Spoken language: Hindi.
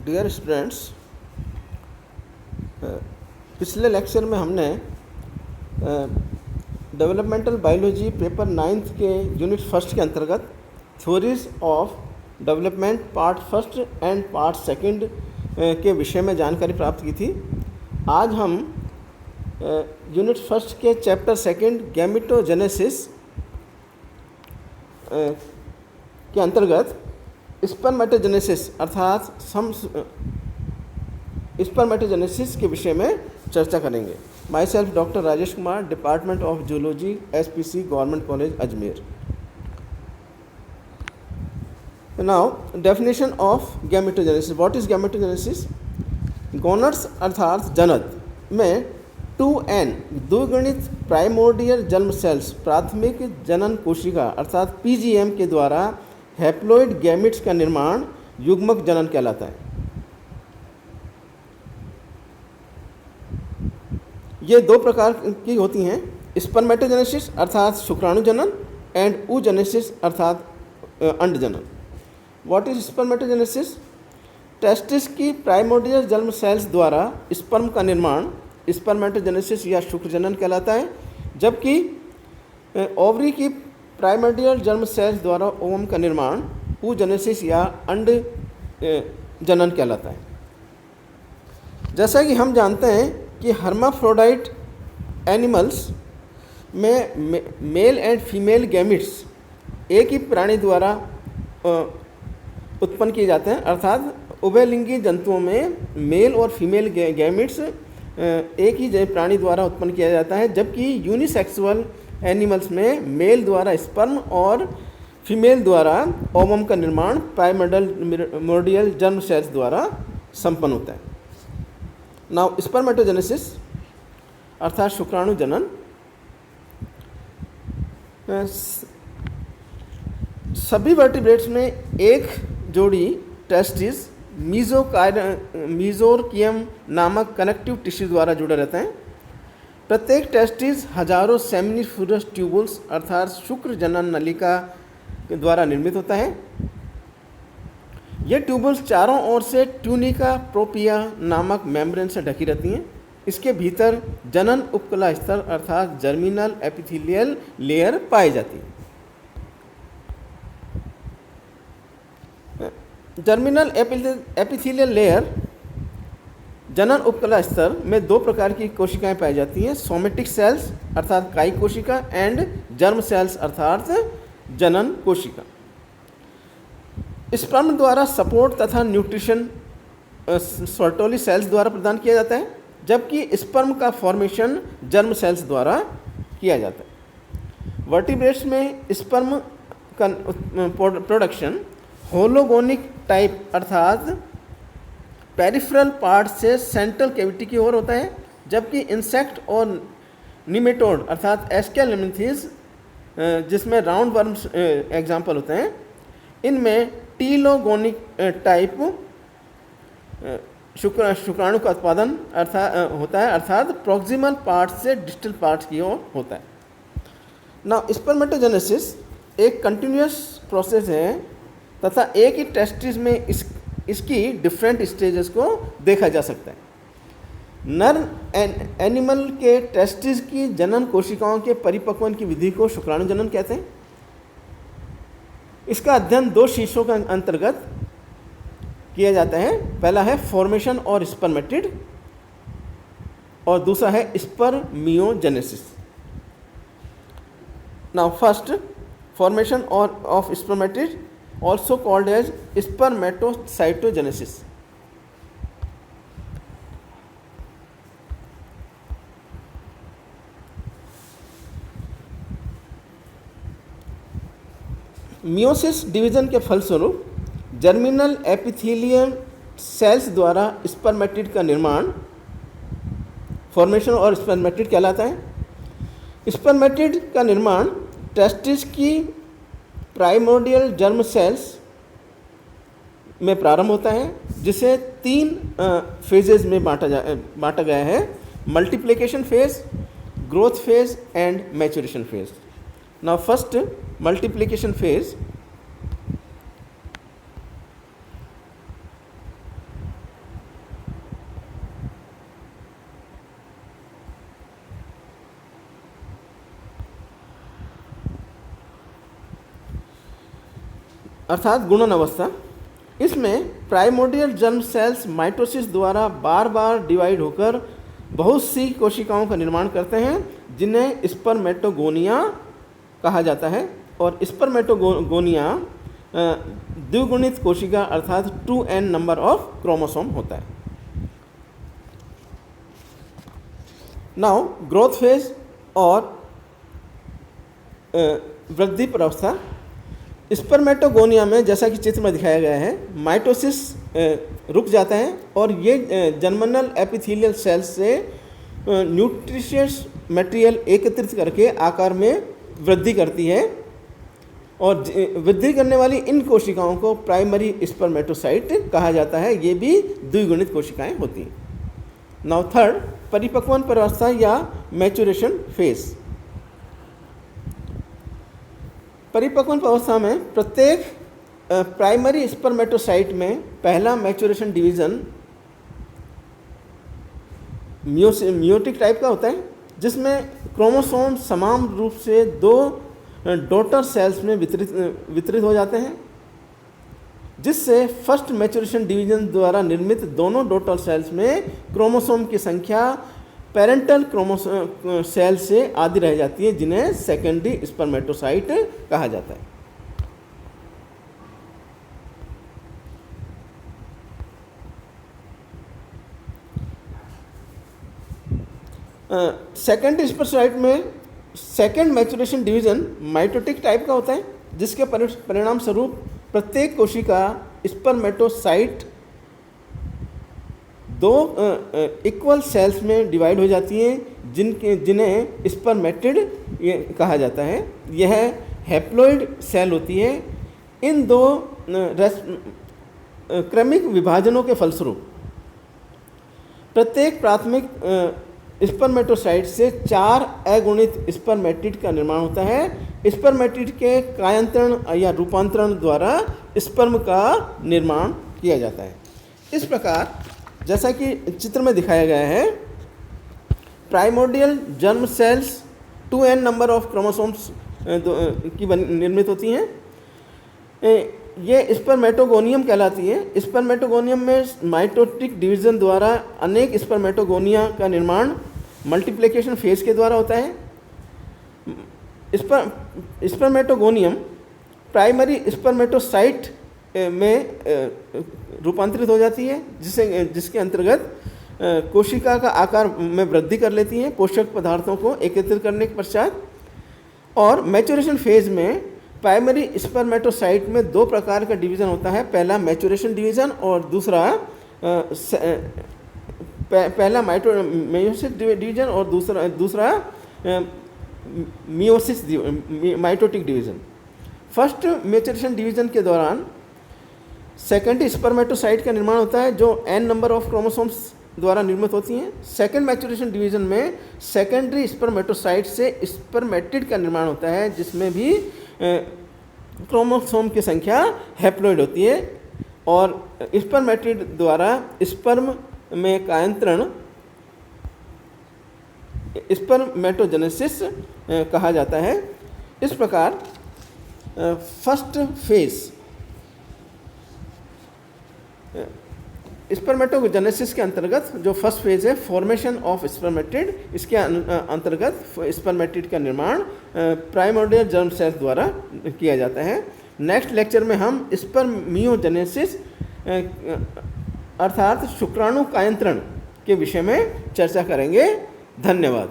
डियर स्टूडेंट्स, पिछले लेक्चर में हमने डेवलपमेंटल बायोलॉजी पेपर 9th के यूनिट फर्स्ट के अंतर्गत theories of development part first and part second के विषय में जानकारी प्राप्त की थी। आज हम यूनिट फर्स्ट के चैप्टर सेकंड गैमेटोजेनेसिस के अंतर्गत स्पर्मेटोजेनेसिस अर्थात स्पर्मेटोजेनेसिस के विषय में चर्चा करेंगे। Myself doctor Rajesh Kumar, department of zoology, SPC, government college Ajmer. Now definition of gametogenesis. What is gametogenesis? Gonads अर्थात जनन में 2n द्विगुणित प्राइमोर्डियल जन्म सेल्स प्राथमिक जनन कोशिका अर्थात PGM के द्वारा हैप्लॉइड गैमेट्स का निर्माण युग्मक जनन कहलाता है। ये दो प्रकार की होती हैं, स्पर्मेटोजेनेसिस अर्थात शुक्राणु जनन एंड oogenesis अर्थात अंड जनन। What is spermatogenesis? टेस्टिस की प्राइमोर्डियल जन्म सेल्स द्वारा स्पर्म का निर्माण स्पर्मेटोजेनेसिस या शुक्र जनन कहलाता है, जबकि ओवरी की प्राइमोर्डियल जन्म सेल्स द्वारा ओवम का निर्माण oogenesis या अंड जनन कहलाता है। जैसा कि हम जानते हैं कि हर्माफ्रोडाइट एनिमल्स में मेल एंड फीमेल गैमिट्स एक ही प्राणी द्वारा उत्पन्न किए जाते हैं, अर्थात उभयलिंगी जंतुओं में मेल और फीमेल गैमिट्स एक ही प्राणी द्वारा उत्पन्न किया जाता है, जबकि यूनिसेक्सुअल एनिमल्स में मेल द्वारा स्पर्म और फीमेल द्वारा ओवम का निर्माण प्राइमोर्डियल जर्म सेल्स द्वारा संपन्न होता है। नाउ स्पर्मेटोजेनेसिस अर्थात शुक्राणु जनन। सभी वर्टिब्रेट्स में एक जोड़ी टेस्टिस मीजोरकियम नामक कनेक्टिव टिश्यू द्वारा जुड़े रहते हैं। प्रत्येक टेस्टिस हजारों सेमिनिफरस ट्यूबुल्स अर्थात शुक्र जनन नलिका के द्वारा निर्मित होता है। ये ट्यूबुल्स चारों ओर से ट्यूनिका प्रोपिया नामक मेम्ब्रेन से ढकी रहती हैं। इसके भीतर जनन उपकला स्तर अर्थात जर्मिनल एपिथेलियल लेयर पाई जाती है। जर्मिनल एपिथेलियल लेयर जनन उपकला स्तर में दो प्रकार की कोशिकाएं पाई जाती हैं, सोमेटिक सेल्स अर्थात कायिक कोशिका एंड जर्म सेल्स अर्थात जनन कोशिका। स्पर्म द्वारा सपोर्ट तथा न्यूट्रिशन सर्टोली सेल्स द्वारा प्रदान किया जाता है, जबकि स्पर्म का फॉर्मेशन जर्म सेल्स द्वारा किया जाता है। वर्टिब्रेट्स में स्पर्म का प्रोडक्शन होलोगोनिक टाइप अर्थात पेरिफेरल पार्ट से सेंट्रल कैविटी की ओर होता है, जबकि इंसेक्ट और निमेटोड अर्थात एस्केलेमिन्थीज जिसमें राउंड वर्म्स एग्जाम्पल होते हैं, इनमें टीलोगोनिक टाइप शुक्राणु का उत्पादन होता है अर्थात प्रॉक्सिमल पार्ट से डिस्टल पार्ट की ओर होता है। ना स्पर्मेटोजेनेसिस एक कंटिन्यूस प्रोसेस है तथा एक ही टेस्टिस में इसकी डिफरेंट स्टेजेस को देखा जा सकता है। नर एनिमल के टेस्टिस की जनन कोशिकाओं के परिपक्वन की विधि को शुक्राणु जनन कहते हैं। इसका अध्ययन दो शीर्षों के अंतर्गत किया जाता है। पहला है फॉर्मेशन और स्पर्मेटिड और दूसरा है spermiogenesis. Now first, formation of spermatid also called as spermatocytogenesis. Meiosis division के फलस्वरूप जर्मिनल एपिथेलियल सेल्स द्वारा स्पर्मेटिड का निर्माण फॉर्मेशन और स्पर्मेटिड कहलाता है। स्पर्मेटिड का निर्माण टेस्टिस की प्राइमोर्डियल जर्म सेल्स में प्रारंभ होता है, जिसे तीन फेजेस में बांटा गया है: multiplication phase, growth phase and maturation phase. Now first, multiplication phase. अर्थात गुणन अवस्था, इसमें प्राइमोर्डियल जर्म सेल्स माइटोसिस द्वारा बार बार डिवाइड होकर बहुत सी कोशिकाओं का निर्माण करते हैं जिन्हें स्पर्मेटोगोनिया कहा जाता है। और स्पर्मेटोगोनिया द्विगुणित कोशिका अर्थात 2n नंबर ऑफ क्रोमोसोम होता है। नाउ ग्रोथ फेज और वृद्धि प्रावस्था। स्पर्मेटोगोनिया में जैसा कि चित्र में दिखाया गया है, माइटोसिस रुक जाता है और ये जर्मिनल एपिथेलियल सेल्स से न्यूट्रिशियस मटेरियल एकत्रित करके आकार में वृद्धि करती है और वृद्धि करने वाली इन कोशिकाओं को प्राइमरी स्पर्मेटोसाइट कहा जाता है। ये भी द्विगुणित कोशिकाएं होती हैं। नाउ थर्ड, परिपक्वन प्रावस्था या मैचुरेशन फेज। परिपक्वन अवस्था में प्रत्येक प्राइमरी स्पर्मेटोसाइट में पहला मैचुरेशन डिवीज़न मियोटिक टाइप का होता है, जिसमें क्रोमोसोम समान रूप से दो डॉटर सेल्स में वितरित हो जाते हैं, जिससे फर्स्ट मैचुरेशन डिवीजन द्वारा निर्मित दोनों डॉटर सेल्स में क्रोमोसोम की संख्या पेरेंटल क्रोमोसोम सेल से आधी रह जाती है, जिन्हें सेकेंडरी स्पर्मेटोसाइट कहा जाता है। सेकेंडरी स्पर्मेटोसाइट में second maturation division mitotic type का होता है, जिसके परिणाम स्वरूप प्रत्येक कोशिका स्पर्मेटोसाइट दो इक्वल सेल्स में डिवाइड हो जाती हैं, जिन्हें स्पर्मेटिड कहा जाता है। यह हैप्लॉइड सेल होती है। इन दो क्रमिक विभाजनों के फलस्वरूप प्रत्येक प्राथमिक स्पर्मेटोसाइट से 4 अगुणित स्पर्मेटिड का निर्माण होता है। स्पर्मेटिड के कायांतरण या रूपांतरण द्वारा स्पर्म का निर्माण किया जाता है। इस प्रकार जैसा कि चित्र में दिखाया गया है, primordial germ cells 2n number of chromosomes की निर्मित होती हैं। ये स्पर्मेटोगोनियम कहलाती है। स्पर्मेटोगोनियम में माइटोटिक डिवीजन द्वारा अनेक स्पर्मेटोगोनिया का निर्माण मल्टीप्लिकेशन फेज के द्वारा होता है। स्पर्मेटोगोनियम प्राइमरी स्पर्मेटोसाइट में रूपांतरित हो जाती है, जिसके अंतर्गत कोशिका का आकार में वृद्धि कर लेती है पोषक पदार्थों को एकत्रित करने के पश्चात। और मैचुरेशन फेज में प्राइमरी स्पर्मेटोसाइट में 2 प्रकार का डिवीज़न होता है। पहला मैचुरेशन डिवीज़न और दूसरा पहला मेयोसिस डिवीज़न और दूसरा meiosis mitotic division. First maturation division के दौरान सेकेंडरी स्पर्मेटोसाइट का निर्माण होता है, जो n नंबर ऑफ क्रोमोसोम्स द्वारा निर्मित होती हैं। सेकेंड मैचुरेशन डिवीज़न में सेकेंडरी स्पर्मेटोसाइट से स्पर्मेटिड का निर्माण होता है, जिसमें भी क्रोमोसोम की संख्या हैप्लॉइड होती है और स्पर्मेटिड द्वारा स्पर्म में कायांतरण स्पर्मेटोजेनेसिस कहा जाता है। इस प्रकार फर्स्ट फेज स्पर्मेटोजेनेसिस के अंतर्गत जो फर्स्ट फेज है फॉर्मेशन ऑफ स्पर्मेटिड, इसके अंतर्गत स्पर्मेटिड का निर्माण प्राइमोर्डियल जर्म सेल्स द्वारा किया जाता है। नेक्स्ट लेक्चर में हम स्पर्मियोजेनेसिस अर्थात शुक्राणु कायंत्रण के विषय में चर्चा करेंगे। धन्यवाद।